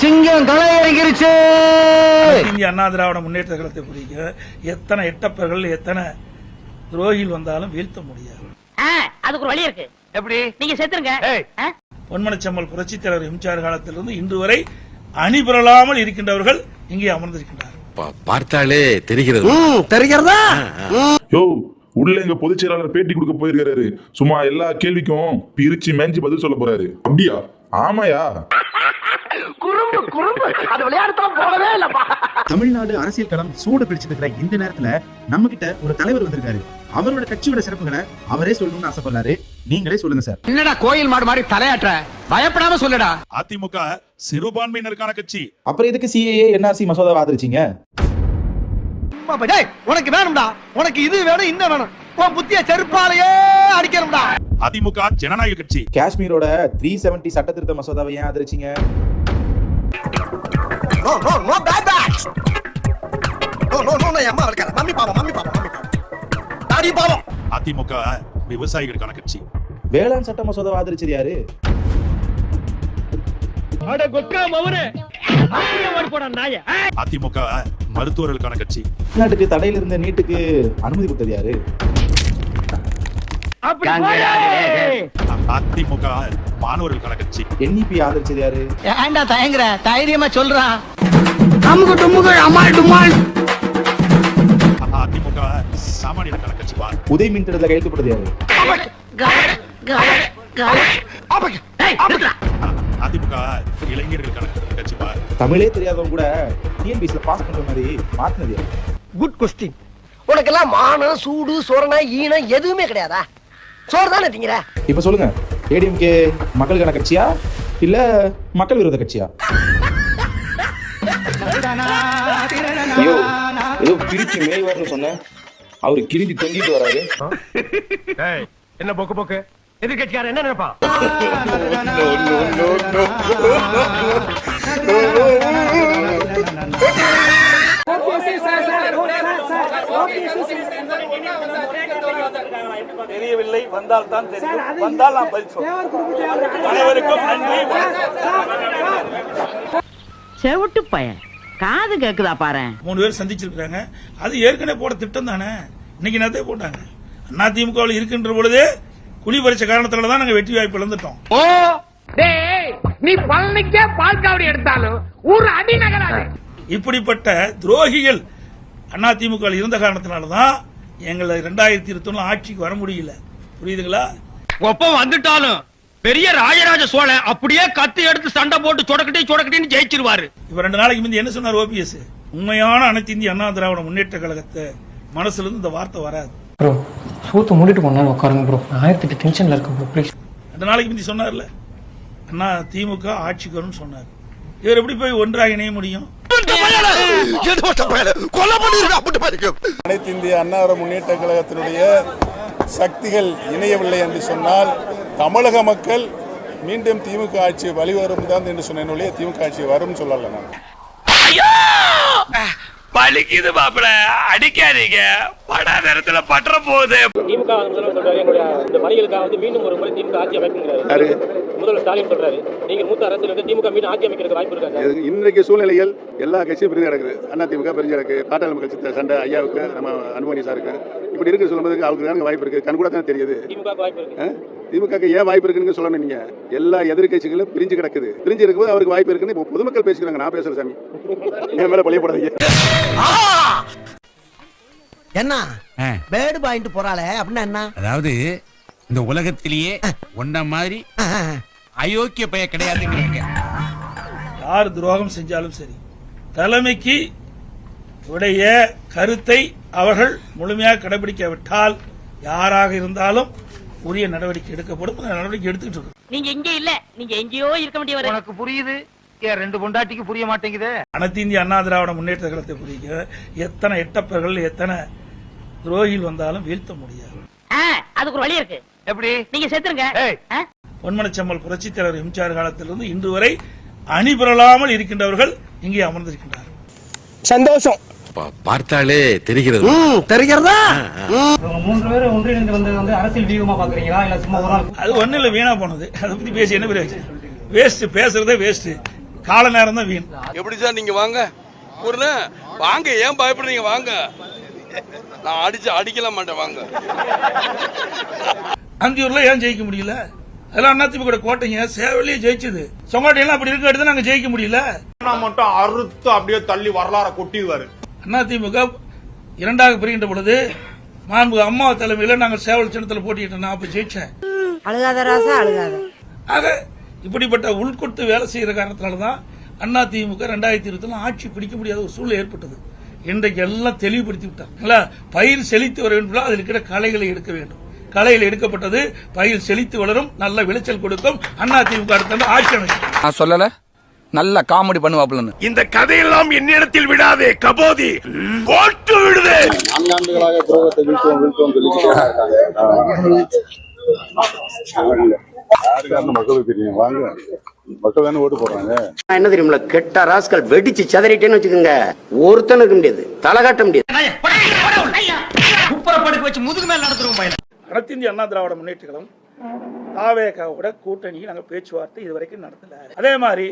சிங்கம் களை இறங்கிருச்சு. இந்திய அண்ணா திராவிட முன்னேற்ற கழகத்தை பிடிக்க எத்தனை எட்டப்பர்கள் எத்தனை துரோகிகள் வந்தாலும் வீழ்த்த முடியாது. அதுக்கு ஒரு வழி இருக்கு. எப்படி? நீங்க செத்துருங்க. பொன்மனச்செம்மல் புரட்சித் தலைவர் எம்ஜிஆர் காலத்திலிருந்து இன்று வரை அணி பெறலாமல் இருக்கின்றவர்கள் இங்கே அமர்ந்திருக்கின்றார்கள். பார்த்தாலே தெரிகிறது. தெரிகிறதா? யோ, உள்ள எங்க பொதுச் செயலாளர் பேட்டி கொடுக்க போயிருக்காரு. சும்மா எல்லா கேள்விக்கும் பிரிச்சு மேஞ்சி பதில் சொல்ல போறாரு. அப்படியா? ஆமாயா. தமிழ்நாடு அரசியல் களம் சூடு பிடிச்சிட்டு இருக்கிற இந்த நேரத்துல நம்ம கிட்ட ஒரு தலைவர் வந்திருக்காரு. அவரோட கட்சியோட சிறப்புகளை அவரே சொல்லணும்னு ஆசைப்படுறாரு. நீங்களே சொல்லுங்க சார். என்னடா கோயில் மாடு மாதிரி தலையாற்ற? பயப்படாம சொல்லுடா. அதிமுக சிறுபான்மையினருக்கான கட்சி. அப்புறம் எதுக்கு சிஏஏ என்ஆர்சி மசோதாவை ஆதரிச்சீங்க? உனக்கு வேணும்டா, உனக்கு இது வேணும் இந்த வேணும், உன் புத்திய செருப்பாலேயே அடிக்கணும்டா. அதிமுக ஜனநாயக கட்சி. காஷ்மீரோட 370 சட்ட திருத்த மசோதாவை ஏன் ஆதரிச்சீங்க? அதிமுக விவசாயிகளுக்கான கட்சி. வேளாண் சட்ட மசோதாவை ஆதரிச்சது யாரு? அதிமுக மருத்துவர்களுக்கான கட்சி. தமிழ்நாட்டுக்கு தடையில் இருந்த நீட்டுக்கு அனுமதி கொடுத்தது யாரு? அதிமுக மாணவர்களுக்கான கட்சி. NEP ஆதரிச்சது யாரு? ஏன்டா தயங்குற? தைரியமா சொல்றான். அமுகு டுமுகு அமால் டுமால். அதிமுக சாமானியர்களுக்கான கட்சி. உதய் மின் திட்டத்தில் கையெழுத்து போட்டது யாரு? அதிமுக இளைஞர்களுக்கான கட்சி. தமிழே தெரியாதவங்க கூட டிஎன்பிஎஸ்ல பாஸ் பண்ற மாதிரி மாத்தினது யாரு? Good question. உனக்கெல்லாம் மானம் சூடு சொரணை ஈனம் எதுவுமே கிடையாதா? சோறு தானே திங்கிற? இப்ப சொல்லுங்க, ஏடிஎம்கே மக்களுக்கான கட்சியா இல்ல மக்கள் விரோத கட்சியா? ஏதோ பிரிச்சு மேய்வார்னு சொன்ன, அவரு கிழிஞ்சு தொங்கிட்டு வராரு. என்ன போக்கு போக்கு? எதிர்கட்சியார் என்ன நினைப்பான்? தெரியவில்லை, வந்தால் தான் தெரியும். வந்தால் நான் பதில் சொல்றேன். அனைவருக்கும் நன்றி. செவிட்டு பையன் காது கேக்குதா பாரு. 3 பேர் சந்திச்சிருக்காங்க. அது ஏற்கனவே போட திட்டம் தானே. இன்னைக்கு நேரத்தை போட்டாங்க. அதிமுகவில் இருக்கின்ற பொழுதே குழி பறிச்ச காரணத்தால தான் நாங்க வெற்றி வாய்ப்பு இழந்துட்டோம். நீ பழனிக்கே பால்காவடி எடுத்தாலும் ஒரு அடி நகராது. இப்படிப்பட்ட துரோகிகள் அதிமுக இருந்த காரணத்தினாலதான் எங்களை 2021 ஆட்சிக்கு வர முடியல. புரியுதுங்களா? ஒப்பம் வந்துட்டாலும் பெரிய ராஜராஜ சோழன் அப்படியே கத்தி எடுத்து சண்டை போட்டு சொடக்கட்டின்னு ஜெயிச்சிருவாரு. இப்ப 2 நாளைக்கு முந்தைய என்ன சொன்னார் ஓபிஎஸ்? உண்மையான அனைத்து இந்திய அண்ணா திராவிட முன்னேற்ற கழகத்தை மனசுல இருந்து இந்த வார்த்தை வராது. ப்ரோ சூத்து மூடிட்டு போனாலும் உட்காருங்க ப்ரோ. 1008 டென்ஷன்ல இருக்கு ப்ரோ ப்ளீஸ். 2 நாளைக்கு முந்தி சொன்னார்ல, அண்ணா திமுக ஆட்சிக்கு வரும்னு சொன்னார். இவர் எப்படி போய் ஒன்றாக இணைய முடியும்? அனைத்து இந்திய அண்ணா முன்னேற்ற கழகத்தினுடைய சக்திகள் இணையவில்லை என்று சொன்னால் தமிழக மக்கள் மீண்டும் திமுக ஆட்சி வழிவரும் தான் என்று சொன்ன திமுக ஆட்சி வரும் சொல்லல. நான் பலிக்குது மாப்பிள, அடிக்காதீங்க, படா நேரத்துல பற்ற போகுது. திமுக முதல்வர் சொல்றாரு, எங்களுடைய இந்த பணிகளுக்காக வந்து மீண்டும் ஒரு முறை திமுக ஆட்சி அமைக்கிறாரு. முதல்வர் ஸ்டாலின் சொல்றாரு, நீங்க மூத்த அரசியல் திமுக மீண்டும் ஆட்சி அமைக்கிறதுக்கு வாய்ப்பு இருக்காங்க. இன்றைக்கு சூழ்நிலைகள் எல்லா கட்சியும் பிரிஞ்சு கிடக்குது. அதிமுக பிரிஞ்சு கிடக்கு. பாட்டாளி மக்கள் கட்சி சண்டை ஐயாவுக்கு நம்ம அன்புமணி சாருக்கு இப்படி இருக்கு சொல்லும்போது அவருக்கு தானே வாய்ப்பு இருக்கு. கண் கூட தான் தெரியுது. திமுக வாய்ப்பு இருக்கு. திமுக ஏன் வாய்ப்பு இருக்குன்னு சொல்லணும். நீங்க எல்லா எதிர்கட்சிகளும் பிரிஞ்சு கிடக்குது. பிரிஞ்சு இருக்கும்போது அவருக்கு வாய்ப்பு இருக்குன்னு இப்போ பொதுமக்கள் பேசிக்கிறாங்க. நான் பேசுறேன் சாமி, என் மேல பழிய போடாதீங்க. என்ன பேடு பாயிண்ட் போறாளே அப்படின்னா என்ன? அதாவது இந்த உலகத்திலேயே ஒன்ன மாதிரி அயோக்கிய பைய கிடையாதுங்க. யார் துரோகம் செஞ்சாலும் சரி, தலைமைக்கு உடைய கருத்தை அவர்கள் முழுமையாக கடைபிடிக்காவிட்டால் யாராக இருந்தாலும் உரிய நடவடிக்கை எடுக்கப்படும். நடவடிக்கை எடுத்துட்டு இருக்கு. நீங்க இங்க இல்ல, நீங்க எங்கேயோ இருக்க வேண்டியவர். உனக்கு புரியுது, என் 2 பொண்டாட்டிக்கு புரிய மாட்டேங்குது. அனைத்து இந்திய அண்ணா திராவிட முன்னேற்ற கழகத்தை புரியுங்க. எத்தனை எட்டப்பர்கள் எத்தனை துரோகிகள் வந்தாலும் வீழ்த்த முடியாது. அதுக்கு ஒரு வழி இருக்கு. எப்படி? நீங்க செத்துருங்க. பொன்மனச்செம்மல் புரட்சித் தலைவர் எம்ஜிஆர் காலத்திலிருந்து இன்று வரை அணி பெறலாமல் இருக்கின்றவர்கள் இங்கே அமர்ந்திருக்கின்றார்கள். சந்தோஷம். பார்த்தாலே தெரிகிறது. தெரிகிறதா? 3 பேர் ஒன்றிணைந்து வந்து அரசியல் வியூகமா பாக்குறீங்களா இல்ல சும்மா ஒரு ஆள்? அது ஒண்ணு இல்ல, வீணா போனது. அதை பத்தி பேசி என்ன பிரயோஜனம்? வேஸ்ட், பேசுறதே வேஸ்ட். கால நேரம் தான் வீண். எப்படி சார் நீங்க வாங்க வாங்க, ஏன் பயப்படுறீங்க? வாங்க, நான் அடிக்கலாம் மாட்டேன். வாங்க. அந்தியூர்ல ஏன் ஜெயிக்க முடியல? அதெல்லாம் அதிமுக கோட்டைங்க. சேவலியே ஜெயிச்சது. சொங்காட்டையெல்லாம் அப்படி இருக்க எடுத்து நாங்க ஜெயிக்க முடியல. மட்டும் அறுத்து அப்படியே தள்ளி வரலாற கொட்டிடுவாரு. அதிமுக இரண்டாக பிரிகின்ற பொழுது மாண்பு அம்மா தலைமையில நாங்க சேவல் சின்னத்தில் போட்டிட்டு நான் அப்ப ஜெயிச்சேன். அழுகாத ராசா அழுகாத. ஆக இப்படிப்பட்ட உள்கொட்டு வேலை செய்யற காரணத்தினாலதான் அதிமுக 2020 ஆட்சி பிடிக்க முடியாத ஒரு சூழ்நிலை ஏற்பட்டது. இன்றைக்கு எல்லாம் தெளிவுபடுத்தி விட்டாங்க. பயிர் செழித்து வர வேண்டும், அதில் இருக்கிற களைகளை எடுக்க வேண்டும். களையில் எடுக்கப்பட்டது, பயிர் செழித்து வளரும், நல்ல விளைச்சல் கொடுக்கும். அதிமுக அடுத்த ஆட்சி அமைக்கும். நான் சொல்லல, நல்ல காமெடி பண்ணுவாப்லன்னு. இந்த கதையெல்லாம் என்னிடத்தில் விடாதே கபோதி, போட்டு விடுதே. 4 ஆண்டுகளாக துரோகத்தை வீழ்த்துவோம் மக்களுக்கு தெரியும். வாங்க, மக்கள் தானே ஓட்டு போடுறாங்க. என்ன தெரியுமில்ல, கெட்ட ராஸ்கல் வெடிச்சு சதறிட்டேன்னு வச்சுக்கோங்க, ஒருத்தன் இருக்க முடியாது, தலை காட்ட முடியாது. வச்சு முதுகு மேல நடத்துறோம். அனைத்து இந்திய அண்ணா திராவிட முன்னேற்ற கழகம் தாவேகாவோட கூட்டணி நாங்க பேச்சுவார்த்தை இதுவரைக்கும் நடத்தல. அதே மாதிரி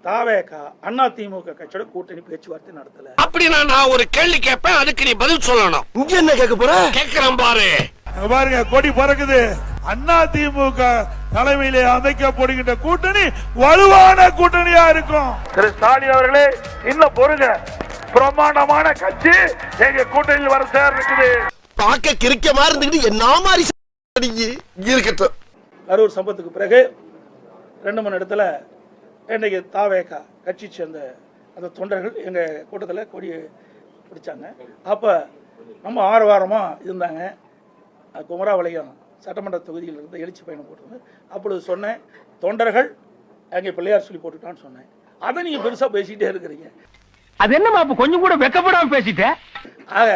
தாவேகா அதிமுக கட்சியோட கூட்டணி பேச்சுவார்த்தை நடத்தல. அப்படின்னா நான் ஒரு கேள்வி கேட்பேன், அதுக்கு நீ பதில் சொல்லணும். இங்க என்ன கேட்க போற? கேட்கிறேன் பாரு. பாருங்க, கொடி பறக்குது. அதிமுக தலைமையிலே அமைக்கப்படுகின்ற கூட்டணி வலுவான கூட்டணியா இருக்கும். திரு ஸ்டாலின் அவர்களே, இன்னும் பொறுங்க, பிரமாண்டமான கட்சி எங்க கூட்டணியில் வர சேர் இருக்குது. பாக்க கிரிக்க மாதிரி இருந்துகிட்டு என்ன மாதிரி இருக்கட்டும். கரூர் சம்பவத்துக்கு பிறகு 2 மணி இடத்துல இன்னைக்கு தாவேகா கட்சி சேர்ந்த அந்த தொண்டர்கள் எங்க கூட்டத்தில் கொடி பிடிச்சாங்க. அப்ப நம்ம ஆரவாரமா இருந்தாங்க. குமராவளையம் சட்டமன்ற தொகுதியில் இருந்து எழுச்சி பயணம் போட்டிருந்தேன். அப்பொழுது சொன்னேன், தொண்டர்கள் அங்கே பிள்ளையார் சொல்லி போட்டுட்டான்னு சொன்னேன். அதை நீங்க பெருசா பேசிக்கிட்டே இருக்கிறீங்க. அது என்னமா கொஞ்சம் கூட வெக்கப்படாம பேசிட்டேன். ஆக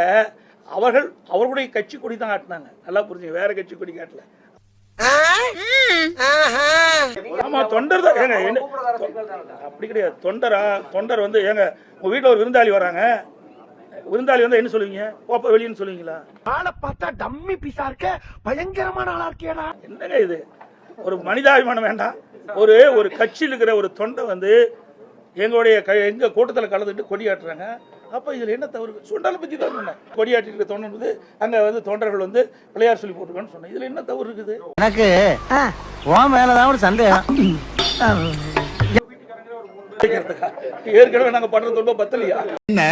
அவர்கள் அவர்களுடைய கட்சி கொடி தான் காட்டினாங்க. நல்லா புரிஞ்சுங்க, வேற கட்சி கொடி காட்டல. ஆமா, தொண்டர் தான். ஏங்க அப்படி கிடையாது. தொண்டர் வந்து ஏங்க உங்க வீட்டுல ஒரு விருந்தாளி வராங்க, விருந்தாளி வந்து என்ன சொல்லுவீங்க? போப்ப வெளியன்னு சொல்லுவீங்களா? ஆளை பார்த்தா டம்மி பீஸா இருக்க, பயங்கரமான ஆளா இருக்கேடா. என்னங்க இது? ஒரு மனிதாபிமானம் வேண்டாம். ஒரு கட்சியில் இருக்கிற ஒரு தொண்டை வந்து எங்க கூட்டத்தில் கலந்துட்டு கொடியாட்டுறாங்க. அப்ப இதுல என்ன தவறு? சுண்டலை பத்தி தான் சொன்னேன். கொடியாட்டி தொண்டர் வந்து அங்க வந்து தொண்டர்கள் வந்து பிள்ளையார் சொல்லி போட்டுருக்கான்னு சொன்னேன். இதுல என்ன தவறு இருக்குது? எனக்கு உன் மேலதான் ஒரு சந்தேகம். ஏற்கனவே நாங்க பண்றது ரொம்ப பத்தலையா? என்ன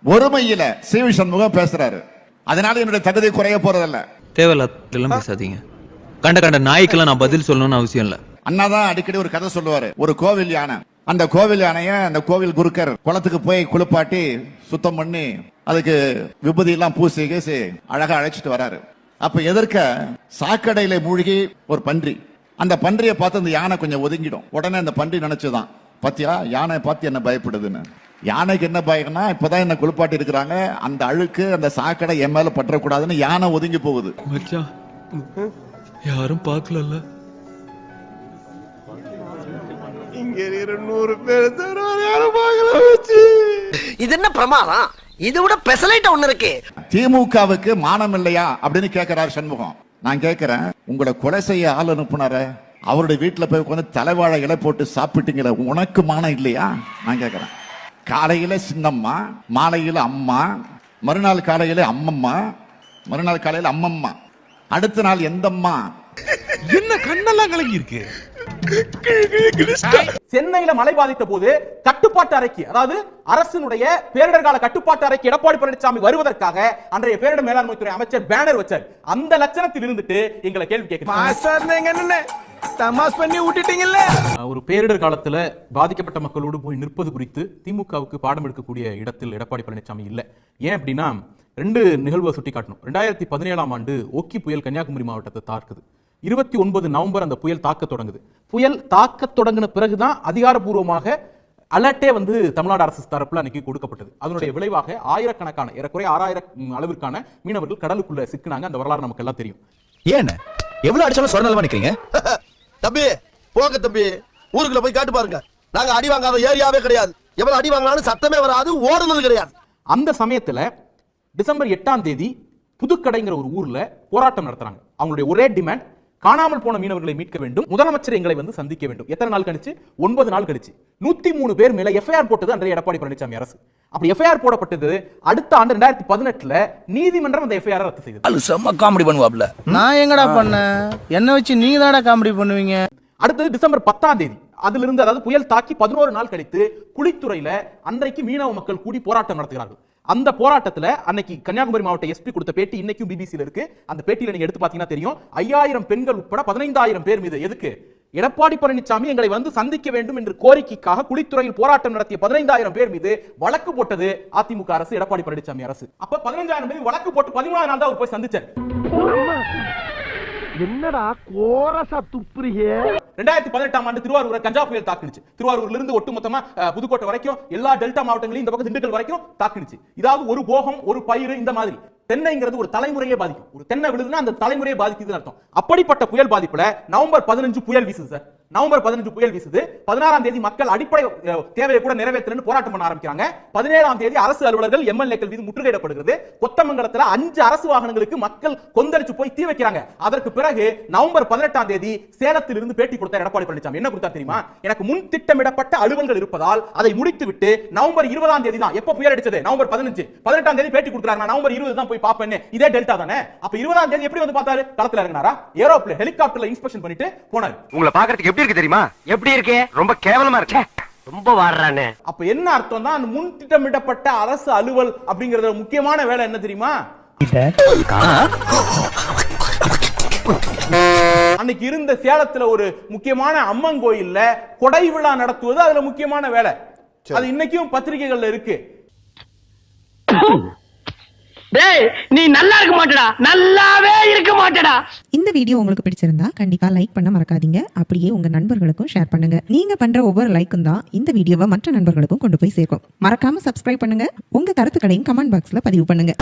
ஒருமையில சிவி சண்முகம் பேசுறாரு, அதனால என்னுடைய தகுதி குறைய போறதில்ல. தேவையில்லாம் பேசாதீங்க. கண்ட நாய்க்கெல்லாம் நான் பதில் சொல்லணும்னு அவசியம் இல்ல. அண்ணாதான் அடிக்கடி ஒரு கதை சொல்லுவாரு. ஒரு கோவில் யானை, அந்த கோவில் யானைய அந்த கோவில் குருக்கர் குளத்துக்கு போய் குளிப்பாட்டி சுத்தம் பண்ணி அதுக்கு விபூதி எல்லாம் பூசி கேசி அழகா அழைச்சிட்டு வராரு. அப்ப எதற்க சாக்கடையில மூழ்கி ஒரு பன்றி, அந்த பன்றியை பார்த்து அந்த யானை கொஞ்சம் ஒதுங்கிடும். உடனே அந்த பன்றி நினைச்சுதான், பாத்தியா யானை பார்த்து என்ன பயப்படுதுன்னு. யானைக்கு என்ன பயம்னா, இப்பதான் என்ன குளிப்பாட்டி இருக்கிறாங்க, அந்த அழுக்கு அந்த சாக்கடை என் மேல பற்றக்கூடாதுன்னு யானை ஒதுங்கி போகுது. யாரும் பார்க்கல. இங்க 100 பேர் இது என்ன பிரமாதம்? இது விட பெசலைட் ஒண்ணு இருக்கு. திமுகவுக்கு மானம் இல்லையா அப்படின்னு கேட்கிறார் சண்முகம். நான் கேட்கிறேன், உங்களை கொலை செய்ய ஆள் அனுப்புனார அவருடைய வீட்டுல போய் உட்காந்து தலைவாழை இலை போட்டு சாப்பிட்டீங்களா, உனக்கு மானம் இல்லையா? நான் கேட்கிறேன். காலையில சின்னம்மா, மாலையில அம்மா, மறுநாள் காலையில அம்மம்மா, மறுநாள் காலையில அம்மம்மா, அடுத்த நாள் எந்தம்மா? என்ன கண்ணெல்லாம் கலங்கி இருக்கு. சென்னையில மழை பாதித்த போது கட்டுப்பாட்டு அறைக்கு, அதாவது அரசினுடைய பேரிடர் கால கட்டுப்பாட்டு அறைக்கு எடப்பாடி பழனிசாமி வருவதற்காக அன்றைய பேரிடர் மேலாண்மை துறை அமைச்சர் பேனர் வச்சார். அந்த லட்சணத்தில் இருந்துட்டு எங்களை கேள்வி கேட்கிறீங்க. ஒரு பேரிடர் காலத்துல பாதிக்கப்பட்ட மக்களோடு போய் நிற்பது குறித்து திமுகவுக்கு பாடம் எடுக்கக்கூடிய இடத்தில் எடப்பாடி பழனிசாமி இல்ல. ஏன் அப்படின்னா 2 நிகழ்வை சுட்டி காட்டணும். 2017ஆம் ஆண்டு ஓக்கி புயல் கன்னியாகுமரி மாவட்டத்தை தாக்குது. 29 நவம்பர் அந்த புயல் தாக்க தொடங்குது. புயல் தாக்க தொடங்கின பிறகுதான் அதிகாரப்பூர்வமாக அலர்ட்டே வந்து தமிழ்நாடு அரசு தரப்புல அன்னைக்கு கொடுக்கப்பட்டது. அதனுடைய விளைவாக ஆயிரக்கணக்கான, ஏறக்குறைய 6000 அளவிற்கான மீனவர்கள் கடலுக்குள்ள சிக்கினாங்க. அந்த வரலாறு நமக்கு எல்லாம் தெரியும். ஏன் எவ்வளவு அடிச்சாலும் சொரணமா நிக்கிறீங்க? தம்பி போங்க தம்பி, ஊருக்குள்ள போய் காட்டு பாருங்க. நாங்க அடி வாங்காத ஏரியாவே கிடையாது. எவ்வளவு அடி வாங்கினாலும் சத்தமே வராது, ஓடுனது கிடையாது. அந்த சமயத்துல டிசம்பர் 8ஆம் தேதி புதுக்கடைங்கிற ஒரு ஊர்ல போராட்டம் நடத்துறாங்க. அவங்களுடைய ஒரே டிமாண்ட், காணாமல் போன மீனவர்களை மீட்க வேண்டும், முதலமைச்சர் எங்களை வந்து சந்திக்க வேண்டும். எத்தனை நாள் கழிச்சு? 9 நாள் கழிச்சு 103 பேர் மேல எஃப்ஐஆர் போட்டது அன்றைய எடப்பாடி பழனிசாமி அரசு. அப்படி எஃப்ஐஆர் போடப்பட்டது அடுத்த ஆண்டு 2018 நீதிமன்றம் அந்த எஃப்ஐஆர் ரத்து செய்தது. அது செம்ம காமெடி பண்ணுவாப்ல. நான் எங்கடா பண்ணேன்? என்ன வச்சு நீங்க தானடா காமெடி பண்ணுவீங்க? அடுத்தது டிசம்பர் 10 அதிலிருந்து, அதாவது புயல் தாக்கி 11 நாள் கழித்து குளித்துறையில அன்றைக்கு மீனவ மக்கள் கூடி போராட்டம் நடத்துகிறார்கள். அந்த போராட்டத்துல அன்னைக்கு கன்னியாகுமரி மாவட்ட எஸ்பி கொடுத்த பேட்டி இன்னைக்கும் பிபிசில இருக்கு. அந்த பேட்டியில நீங்க எடுத்து பாத்தீங்கன்னா தெரியும், 5000 பெண்கள் உட்பட 15000 பேர் மீது எதுக்கு எடப்பாடி பழனிசாமி எங்களை வந்து சந்திக்க வேண்டும் என்று கோரிக்கைக்காக குளித்துறையில் போராட்டம் நடத்திய 15000 பேர் மீது வழக்கு போட்டது அதிமுக அரசு, எடப்பாடி பழனிசாமி அரசு. அப்ப 15000 பேர் வழக்கு போட்டு 13ஆம் நாள் தான் அவர் போய் சந்திச்சார். என்னடா கோரசா துப்புறியே. 2018 ஆண்டு திருவாரூரை கஞ்சா புயல் தாக்குனுச்சு. திருவாரூர்ல இருந்து ஒட்டுமொத்தமா புதுக்கோட்டை வரைக்கும் எல்லா டெல்டா மாவட்டங்களையும் இந்த பக்கம் திண்டுக்கல் வரைக்கும் தாக்குனுச்சு. இதாவது ஒரு போகம், ஒரு பயிர், இந்த மாதிரி தென்னைங்கிறது ஒரு தலைமுறையே பாதிக்கும். ஒரு தென்னை விழுதுன்னா அந்த தலைமுறையே பாதிக்குதுன்னு அர்த்தம். அப்படிப்பட்ட புயல் பாதிப்புல நவம்பர் 15 புயல் வீசுது சார். நவம்பர் 15 புயல் வீசுது. 16ஆம் தேதி மக்கள் அடிப்படை தேவையை கூட நிறைவேற்றலன்னு போராட்டம் பண்ண ஆரம்பிக்கிறாங்க. 17ஆம் தேதி அரசு அலுவலர்கள், எம்எல்ஏக்கள் மீது முற்றுகையிடப்படுகிறது. கொத்தமங்கலத்துல 5 அரசு வாகனங்களுக்கு மக்கள் கொந்தளிச்சு போய் தீ வைக்கிறாங்க. அதற்கு பிறகு நவம்பர் 18ஆம் தேதி சேலத்தில் இருந்து பேட்டி கொடுத்த எடப்பாடி பழனிசாமி என்ன கொடுத்தார் தெரியுமா? எனக்கு முன் திட்டமிடப்பட்ட அலுவல்கள் இருப்பதால் அதை முடித்துவிட்டு நவம்பர் 20ஆம் தேதி தான், எப்ப புயல் அடிச்சது நவம்பர் 15, 18ஆம் தேதி பேட்டி கொடுக்குறாங்க. நான் நவம்பர் 20 தான் போய் பாப்பேன். இதே டெல்டா தானே. அப்ப 20ஆம் தேதி எப்படி வந்து பார்த்தாரு? களத்துல இறங்கினாரா? ஏரோப்ளேன், ஹெலிகாப்டர்ல இன்ஸ்பெக்ஷன் பண்ணிட்டு போனாரு. உங்களை பாக்குறதுக்கு எப்படி இருக்கு தெரியுமா? எப்படி இருக்கு? ரொம்ப கேவலமா இருக்கு. ரொம்ப வாடுறானே. அப்ப என்ன அர்த்தம் தான் முன் திட்டமிடப்பட்ட அரசு அலுவல் அப்படிங்கறத முக்கியமான வேலை என்ன தெரியுமா? அன்னைக்கு இருந்த சேலத்துல ஒரு முக்கியமான அம்மன் கோயில்ல கொடை விழா நடத்துவது அதுல முக்கியமான வேலை. அது இன்னைக்கும் பத்திரிகைகள்ல இருக்கு. டேய் நீ நல்லா இருக்க மாட்டடா, நல்லாவே இருக்க மாட்டடா. இந்த வீடியோ உங்களுக்கு பிடிச்சிருந்தா கண்டிப்பா லைக் பண்ண மறக்காதீங்க. அப்படியே உங்க நண்பர்களுக்கும் ஷேர் பண்ணுங்க. நீங்க பண்ற ஒவ்வொரு லைக்கும் தான் இந்த வீடியோவை மற்ற நண்பர்களுக்கும் கொண்டு போய் சேர்க்கும். மறக்காம சப்ஸ்கிரைப் பண்ணுங்க. உங்க கருத்துக்களையும் கமெண்ட் பாக்ஸ்ல பதிவு பண்ணுங்க.